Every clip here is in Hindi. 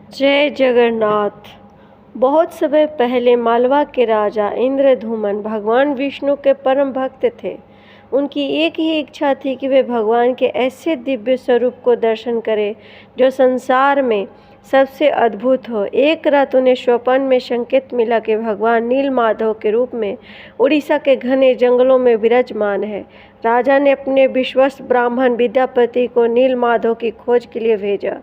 जय जगन्नाथ। बहुत समय पहले मालवा के राजा इंद्रधुमन भगवान विष्णु के परम भक्त थे। उनकी एक ही इच्छा थी कि वे भगवान के ऐसे दिव्य स्वरूप को दर्शन करें जो संसार में सबसे अद्भुत हो। एक रात उन्हें स्वप्न में संकेत मिला कि भगवान नीलमाधव के रूप में उड़ीसा के घने जंगलों में विराजमान है। राजा ने अपने विश्वस्त ब्राह्मण विद्यापति को नीलमाधव की खोज के लिए भेजा।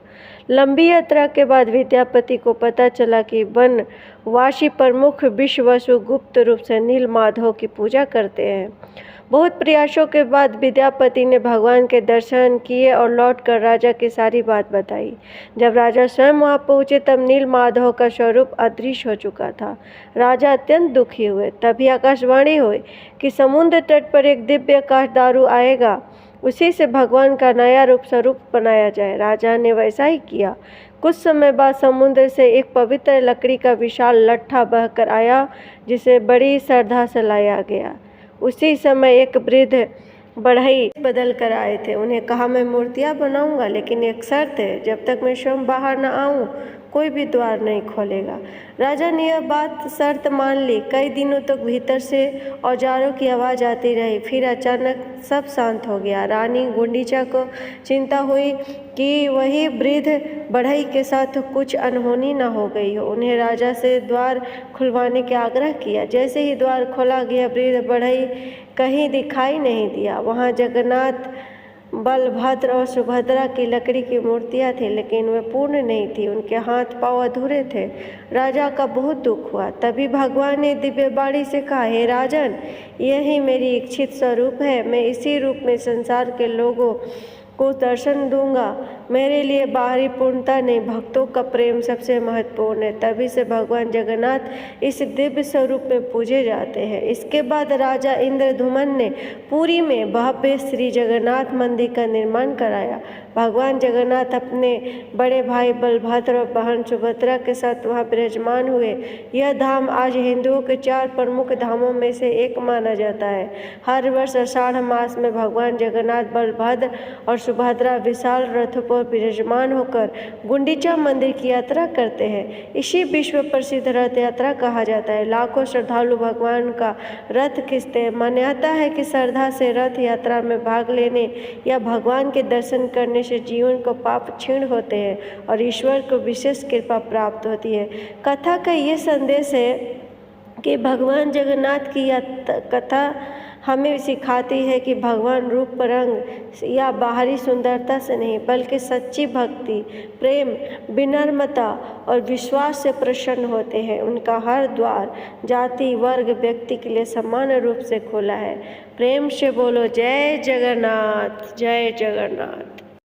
लंबी यात्रा के बाद विद्यापति को पता चला कि वनवासी प्रमुख विश्ववसु गुप्त रूप से नीलमाधव की पूजा करते हैं। बहुत प्रयासों के बाद विद्यापति ने भगवान के दर्शन किए और लौटकर राजा की सारी बात बताई। जब राजा स्वयं वहां पहुंचे तब नीलमाधव का स्वरूप अदृश्य हो चुका था। राजा अत्यंत दुखी हुए। तभी आकाशवाणी हुई कि समुद्र तट पर एक दिव्य आकाशदारू आएगा, उसी से भगवान का नया रूप स्वरूप बनाया जाए। राजा ने वैसा ही किया। कुछ समय बाद समुद्र से एक पवित्र लकड़ी का विशाल लट्ठा बहकर आया, जिसे बड़ी श्रद्धा से लाया गया। उसी समय एक वृद्ध बढ़ई बदल कर आए थे। उन्हें कहा, मैं मूर्तियाँ बनाऊंगा, लेकिन एक शर्त है, जब तक मैं स्वयं बाहर न आऊं कोई भी द्वार नहीं खोलेगा। राजा ने यह बात शर्त मान ली। कई दिनों तक भीतर से औजारों की आवाज़ आती रही। फिर अचानक सब शांत हो गया। रानी गुंडीचा को चिंता हुई कि वही वृद्ध बढ़ई के साथ कुछ अनहोनी न हो गई हो। उन्हें राजा से द्वार खुलवाने का आग्रह किया। जैसे ही द्वार खोला गया, वृद्ध बढ़ई कहीं दिखाई नहीं दिया। वहाँ जगन्नाथ, बलभद्र और सुभद्रा की लकड़ी की मूर्तियाँ थी, लेकिन वे पूर्ण नहीं थी। उनके हाथ पांव अधूरे थे। राजा का बहुत दुख हुआ। तभी भगवान ने दिव्य बाणी से कहा, हे राजन, यही मेरी इच्छित स्वरूप है। मैं इसी रूप में संसार के लोगों को दर्शन दूंगा। मेरे लिए बाहरी पूर्णता नहीं, भक्तों का प्रेम सबसे महत्वपूर्ण है। तभी से भगवान जगन्नाथ इस दिव्य स्वरूप में पूजे जाते हैं। इसके बाद राजा इंद्रधुमन ने पुरी में भव्य श्री जगन्नाथ मंदिर का निर्माण कराया। भगवान जगन्नाथ अपने बड़े भाई बलभद्र और बहन सुभद्रा के साथ वहाँ विराजमान हुए। यह धाम आज हिंदुओं के 4 प्रमुख धामों में से एक माना जाता है। हर वर्ष आषाढ़ मास में भगवान जगन्नाथ, बलभद्र और सुभद्रा विशाल रथों पर विराजमान होकर गुंडीचा मंदिर की यात्रा करते हैं। इसी विश्व प्रसिद्ध रथ यात्रा कहा जाता है। लाखों श्रद्धालु भगवान का रथ खींचते हैं। मान्यता है कि श्रद्धा से रथ यात्रा में भाग लेने या भगवान के दर्शन करने से जीवन को पाप क्षीण होते हैं और ईश्वर को विशेष कृपा प्राप्त होती है। कथा का ये संदेश है कि भगवान जगन्नाथ की कथा हमें सिखाती है कि भगवान रूप, रंग या बाहरी सुंदरता से नहीं, बल्कि सच्ची भक्ति, प्रेम, विनम्रता और विश्वास से प्रसन्न होते हैं। उनका हर द्वार जाति, वर्ग, व्यक्ति के लिए समान रूप से खोला है। प्रेम से बोलो जय जगन्नाथ, जय जगन्नाथ।